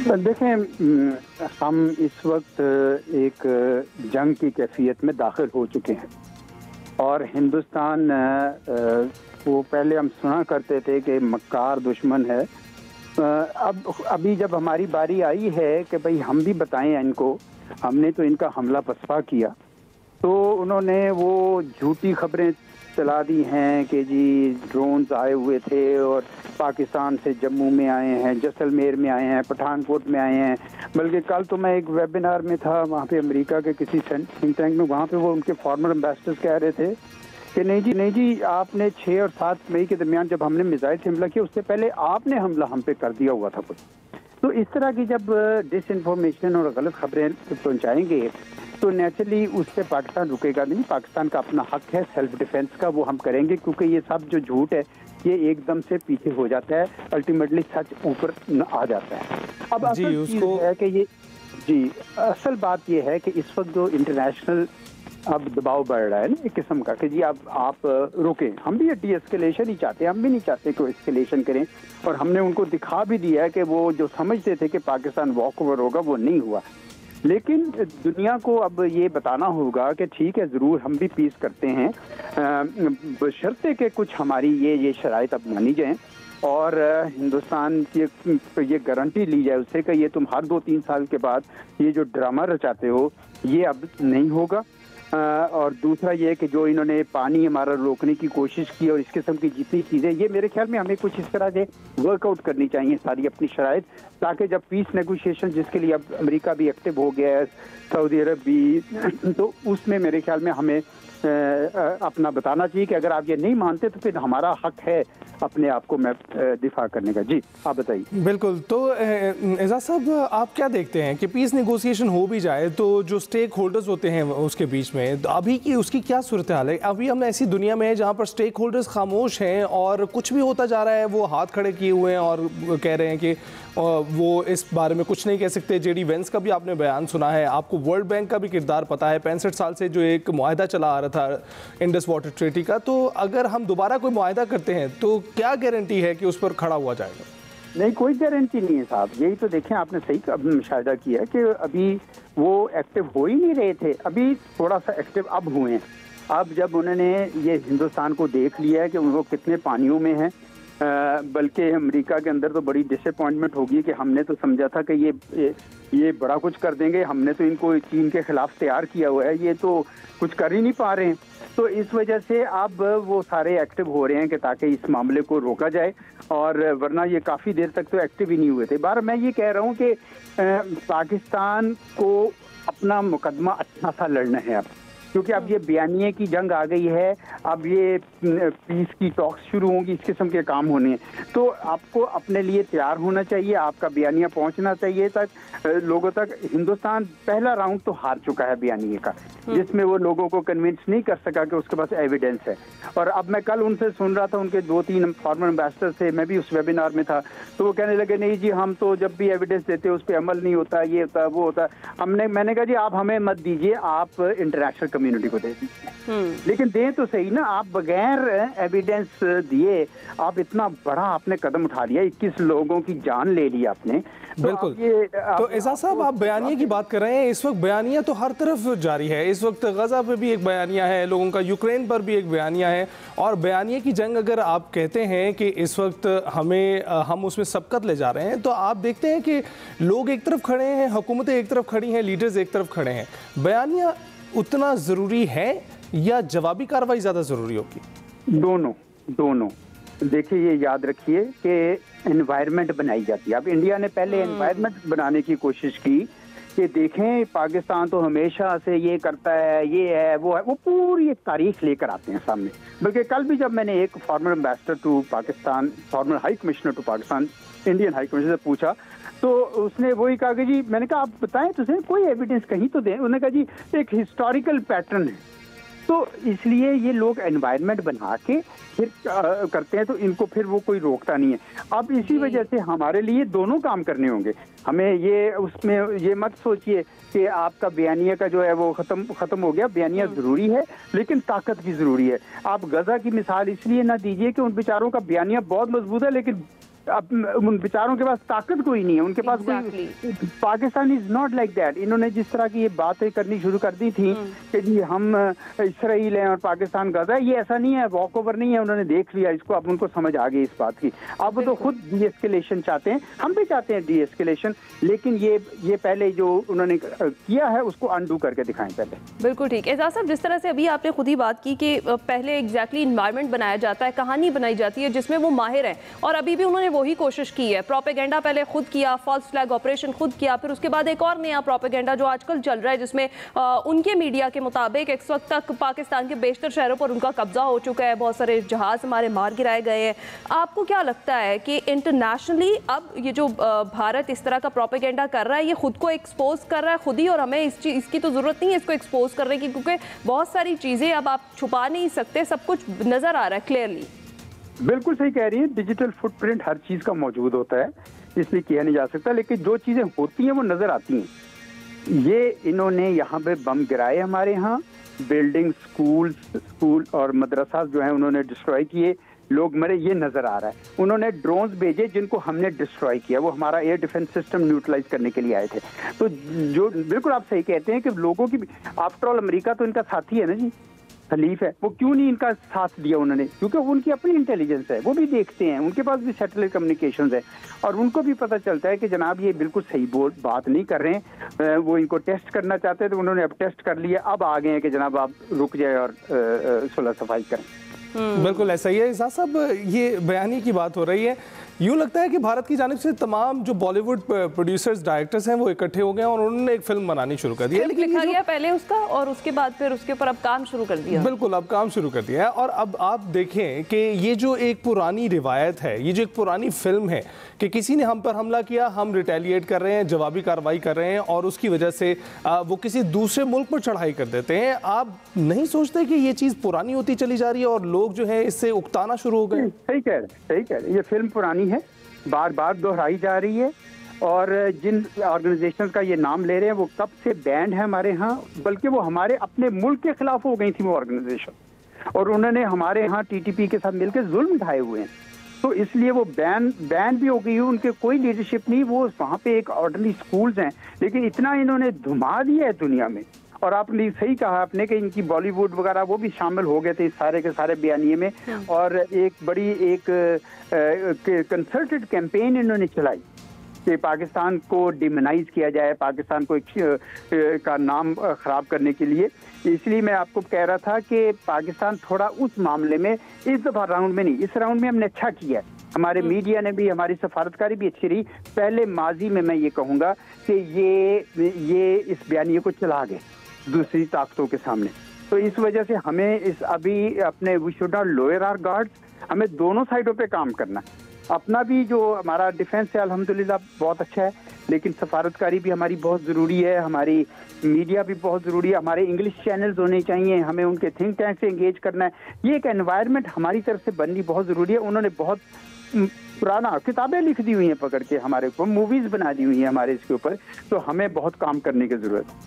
देखें, हम इस वक्त एक जंग की कैफियत में दाखिल हो चुके हैं और हिंदुस्तान वो पहले हम सुना करते थे कि मक्कार दुश्मन है। अब अभी जब हमारी बारी आई है कि भाई हम भी बताएं इनको, हमने तो इनका हमला पसपा किया, तो उन्होंने वो झूठी खबरें चला दी हैं कि जी ड्रोन्स आए हुए थे और पाकिस्तान से जम्मू में आए हैं, जैसलमेर में आए हैं, पठानकोट में आए हैं। बल्कि कल तो मैं एक वेबिनार में था, वहाँ पे अमेरिका के किसी थिंक टैंक में, वहाँ पे वो उनके फॉर्मर एम्बेसडर्स कह रहे थे कि नहीं जी आपने 6 और 7 मई के दरमियान जब हमने मिसाइल से हमला किया उससे पहले आपने हमला हम पे कर दिया हुआ था कुछ। तो इस तरह की जब डिसइंफॉर्मेशन और गलत खबरें पहुँचाएंगे तो नेचुरली उससे पाकिस्तान रुकेगा नहीं। पाकिस्तान का अपना हक है सेल्फ डिफेंस का, वो हम करेंगे, क्योंकि ये सब जो झूठ है ये एकदम से पीछे हो जाता है, अल्टीमेटली सच ऊपर आ जाता है। अब असल चीज़ है कि ये असल बात ये है कि इस वक्त जो इंटरनेशनल अब दबाव बढ़ रहा है ना एक किस्म का कि जी अब आप रुकें। हम भी डी एस्केलेशन ही चाहते हैं, हम भी नहीं चाहते कि एस्केलेशन करें, और हमने उनको दिखा भी दिया है कि वो जो समझते थे कि पाकिस्तान वॉक ओवर होगा वो नहीं हुआ। लेकिन दुनिया को अब ये बताना होगा कि ठीक है ज़रूर हम भी पीस करते हैं, बशर्ते कि कुछ हमारी ये शराइत अब मानी जाएँ और हिंदुस्तान की ये गारंटी ली जाए उससे कि ये तुम हर 2-3 साल के बाद ये जो ड्रामा रचाते हो ये अब नहीं होगा। और दूसरा ये कि जो इन्होंने पानी हमारा रोकने की कोशिश की और इस किस्म की जितनी चीज़ें, ये मेरे ख्याल में हमें कुछ इस तरह से वर्कआउट करनी चाहिए सारी अपनी शराइत, ताकि जब पीस नेगोशिएशन जिसके लिए अब अमेरिका भी एक्टिव हो गया है, सऊदी अरब भी, तो उसमें मेरे ख्याल में हमें अपना बताना चाहिए कि अगर आप ये नहीं मानते तो फिर हमारा हक है अपने आप को मैं दिफा करने का। जी आप बताइए। बिल्कुल, तो एजाज साहब आप क्या देखते हैं कि पीस नेगोशिएशन हो भी जाए तो जो स्टेक होल्डर्स होते हैं उसके बीच में तो अभी की उसकी क्या सूरत हाल है? अभी हम ऐसी दुनिया में हैं जहाँ पर स्टेक होल्डर्स खामोश हैं और कुछ भी होता जा रहा है, वो हाथ खड़े किए हुए हैं और कह रहे हैं कि वो इस बारे में कुछ नहीं कह सकते। जेडी वेंस का भी आपने बयान सुना है, आपको वर्ल्ड बैंक का भी किरदार पता है, 65 साल से जो एक मुआहदा चला आ रहा था इंडस वाटर ट्रीटी का, तो अगर हम दोबारा कोई मुआहदा करते हैं तो क्या गारंटी है कि उस पर खड़ा हुआ जाएगा? नहीं, कोई गारंटी नहीं है साहब। यही तो देखें, आपने सही मुशाहिदा किया है कि अभी वो एक्टिव हो ही नहीं रहे थे, अभी थोड़ा सा एक्टिव अब हुए हैं। अब जब उन्होंने ये हिंदुस्तान को देख लिया है कि वो कितने पानियों में हैं, बल्कि अमेरिका के अंदर तो बड़ी डिसअपॉइंटमेंट होगी कि हमने तो समझा था कि ये बड़ा कुछ कर देंगे, हमने तो इनको चीन के खिलाफ तैयार किया हुआ है, ये तो कुछ कर ही नहीं पा रहे हैं। तो इस वजह से अब वो सारे एक्टिव हो रहे हैं कि ताकि इस मामले को रोका जाए, और वरना ये काफ़ी देर तक तो एक्टिव ही नहीं हुए थे। बार मैं ये कह रहा हूँ कि पाकिस्तान को अपना मुकदमा अच्छा सा लड़ना है अब, क्योंकि अब ये बयानिए की जंग आ गई है, अब ये पीस की टॉक्स शुरू होंगी, इस किस्म के काम होने हैं। तो आपको अपने लिए तैयार होना चाहिए, आपका बयानिया पहुंचना चाहिए तक लोगों तक। हिंदुस्तान पहला राउंड तो हार चुका है बयानिए का, जिसमें वो लोगों को कन्विंस नहीं कर सका कि उसके पास एविडेंस है। और अब मैं कल उनसे सुन रहा था, उनके 2-3 फॉर्मर एम्बेसडर से, मैं भी उस वेबिनार में था, तो वो कहने लगे नहीं जी हम तो जब भी एविडेंस देते उस पर अमल नहीं होता, ये होता वो होता। मैंने कहा जी आप हमें मत दीजिए, आप इंटरनेशनल कम्युनिटी को दे दीजिए, लेकिन दें तो सही ना। आप बगैर एविडेंस दिए आप इतना बड़ा आपने कदम उठा लिया, 21 लोगों की जान ले ली आपने। बिल्कुल। तो एजाज साहब आप बयानिया की बात कर रहे हैं, इस वक्त बयानिया तो हर तरफ जारी है। इस वक्त गजा पे भी एक बयानिया है लोगों का, यूक्रेन पर भी एक बयानिया है, और बयानिया की जंग अगर आप कहते हैं कि इस वक्त हम उसमें सबकत ले जा रहे हैं, तो आप देखते हैं कि लोग एक तरफ खड़े हैं, हुकूमतें एक तरफ खड़ी हैं, लीडर्स एक तरफ खड़े हैं। बयानिया उतना ज़रूरी है या जवाबी कार्रवाई ज़्यादा ज़रूरी होगी? दोनों। देखिए ये याद रखिए कि एनवायरनमेंट बनाई जाती है। अब इंडिया ने पहले एनवायरनमेंट बनाने की कोशिश की कि देखें पाकिस्तान तो हमेशा से ये करता है, ये है वो है, वो पूरी एक तारीख लेकर आते हैं सामने। बल्कि कल भी जब मैंने एक former ambassador to Pakistan, former high commissioner to Pakistan, Indian high commissioner से पूछा, तो उसने वही कहा कि जी, मैंने कहा आप बताएं तो सही, कोई एविडेंस कहीं तो दें। उन्होंने कहा जी एक हिस्टोरिकल पैटर्न है। तो इसलिए ये लोग एनवायरनमेंट बना के फिर करते हैं, तो इनको फिर वो कोई रोकता नहीं है। अब इसी वजह से हमारे लिए दोनों काम करने होंगे। हमें ये उसमें ये मत सोचिए कि आपका बयानिया का जो है वो खत्म हो गया। बयानिया जरूरी है, लेकिन ताकत भी जरूरी है। आप गजा की मिसाल इसलिए ना दीजिए कि उन बेचारों का बयानिया बहुत मजबूत है, लेकिन अब उन बेचारों के पास ताकत कोई नहीं है, उनके पास कोई, Pakistan is not like that. इन्होंने जिस तरह की ये बातें करनी शुरू कर दी थी कि जी हम इसराइल हैं और पाकिस्तान गजा है, ये ऐसा नहीं है, वॉक ओवर नहीं है, उन्होंने देख लिया इसको, अब उनको समझ आ गई इस बात की। अब तो खुद डीएस्केलेशन चाहते हैं, हम भी चाहते हैं डीएस्केलेशन, लेकिन ये पहले जो उन्होंने किया है उसको अनडू करके दिखाएं पहले। बिल्कुल ठीक। एजाज साहब, जिस तरह से अभी आपने खुद ही बात की कि पहले एग्जैक्टली इन्वायरमेंट बनाया जाता है, कहानी बनाई जाती है जिसमें वो माहिर है, और अभी भी उन्होंने वही कोशिश की है। प्रोपेगेंडा पहले खुद किया, फॉल्स फ्लैग ऑपरेशन खुद किया, फिर उसके बाद एक और नया प्रोपेगेंडा जो आजकल चल रहा है जिसमें उनके मीडिया के मुताबिक इस वक्त तक पाकिस्तान के बेशतर शहरों पर उनका कब्जा हो चुका है, बहुत सारे जहाज हमारे मार गिराए गए हैं। आपको क्या लगता है कि इंटरनेशनली अब ये जो भारत इस तरह का प्रोपेगेंडा कर रहा है, ये खुद को एक्सपोज कर रहा है खुद ही, और हमें इसकी तो जरूरत नहीं है इसको एक्सपोज करने की, क्योंकि बहुत सारी चीजें अब आप छुपा नहीं सकते, सब कुछ नजर आ रहा है क्लियरली। बिल्कुल सही कह रही है, डिजिटल फुटप्रिंट हर चीज का मौजूद होता है, इसलिए किया नहीं जा सकता, लेकिन जो चीजें होती हैं वो नजर आती हैं। ये इन्होंने यहाँ पे बम गिराए, हमारे यहाँ बिल्डिंग, स्कूल और मदरसा जो है उन्होंने डिस्ट्रॉय किए, लोग मरे, ये नजर आ रहा है। उन्होंने ड्रोन्स भेजे जिनको हमने डिस्ट्रॉय किया, वो हमारा एयर डिफेंस सिस्टम न्यूट्रलाइज करने के लिए आए थे। तो जो बिल्कुल आप सही कहते हैं कि लोगों की, आफ्टर ऑल अमेरिका तो इनका साथी है ना जी, खलीफ है, वो क्यों नहीं इनका साथ दिया उन्होंने, क्योंकि उनकी अपनी इंटेलिजेंस है, वो भी देखते हैं, उनके पास भी सैटेलाइट कम्युनिकेशंस है, और उनको भी पता चलता है कि जनाब ये बिल्कुल सही बात नहीं कर रहे हैं, वो इनको टेस्ट करना चाहते हैं, तो उन्होंने अब टेस्ट कर लिया, अब आ गए हैं कि जनाब आप रुक जाए और सुलह सफाई करें। बिल्कुल ऐसा ही है। एजाज साहब, ये बयानी की बात हो रही है, यूँ लगता है कि भारत की जानिब से तमाम जो बॉलीवुड प्रोड्यूसर्स, डायरेक्टर्स हैं, वो इकट्ठे हो गए और उन्होंने एक फिल्म बनानी शुरू कर दी है। लिखा गया पहले उसका, और उसके बाद फिर उसके ऊपर अब काम शुरू कर दिया। बिल्कुल, अब काम शुरू कर दिया है। और अब आप देखें कि ये जो एक पुरानी रिवायत है, ये जो एक पुरानी फिल्म है कि किसी ने हम पर हमला किया, हम रिटेलिएट कर रहे हैं, जवाबी कार्रवाई कर रहे हैं, और उसकी वजह से वो किसी दूसरे मुल्क पर चढ़ाई कर देते हैं। आप नहीं सोचते कि ये चीज़ पुरानी होती चली जा रही है और लोग जो है इससे उकताना शुरू हो गए? सही कह रहे हैं, ये फिल्म पुरानी है, बार बार दोहराई जा रही है, और जिन ऑर्गेनाइजेशंस का ये नाम ले रहे हैं वो कब से बैंड है हमारे यहाँ, बल्कि वो हमारे अपने मुल्क के खिलाफ हो गई थी वो ऑर्गेनाइजेशन, और उन्होंने हमारे यहाँ टीटीपी के साथ मिलकर जुल्म उठाए हुए हैं, तो इसलिए वो बैन भी हो गई है, उनके कोई लीडरशिप नहीं, वो वहाँ पे एक ऑर्डरली स्कूल्स हैं, लेकिन इतना इन्होंने धुमा दिया है दुनिया में। और आपने सही कहा आपने कि इनकी बॉलीवुड वगैरह वो भी शामिल हो गए थे इस सारे के सारे बयानिए में, और एक बड़ी कंसर्टेड कैंपेन इन्होंने चलाई कि पाकिस्तान को डिमोनाइज किया जाए, पाकिस्तान को का नाम खराब करने के लिए। इसलिए मैं आपको कह रहा था कि पाकिस्तान थोड़ा उस मामले में इस दफा राउंड में नहीं, इस राउंड में हमने अच्छा किया है, हमारे मीडिया ने भी, हमारी सफारतकारी भी अच्छी रही। पहले माजी में मैं ये कहूँगा कि ये इस बयानिए को चला गए दूसरी ताकतों के सामने, तो इस वजह से हमें अभी अपने we should not lower our guards, हमें दोनों साइडों पे काम करना है। अपना भी जो हमारा डिफेंस है अल्हम्दुलिल्लाह बहुत अच्छा है, लेकिन सफारतकारी भी हमारी बहुत ज़रूरी है, हमारी मीडिया भी बहुत ज़रूरी है, हमारे इंग्लिश चैनल्स होने चाहिए, हमें उनके थिंक टैंक से एंगेज करना है। ये एक एनवायरनमेंट हमारी तरफ से बननी बहुत ज़रूरी है। उन्होंने बहुत पुराना किताबें लिख दी हुई हैं पकड़ के, हमारे ऊपर मूवीज़ बना दी हुई हैं हमारे इसके ऊपर, तो हमें बहुत काम करने की ज़रूरत है।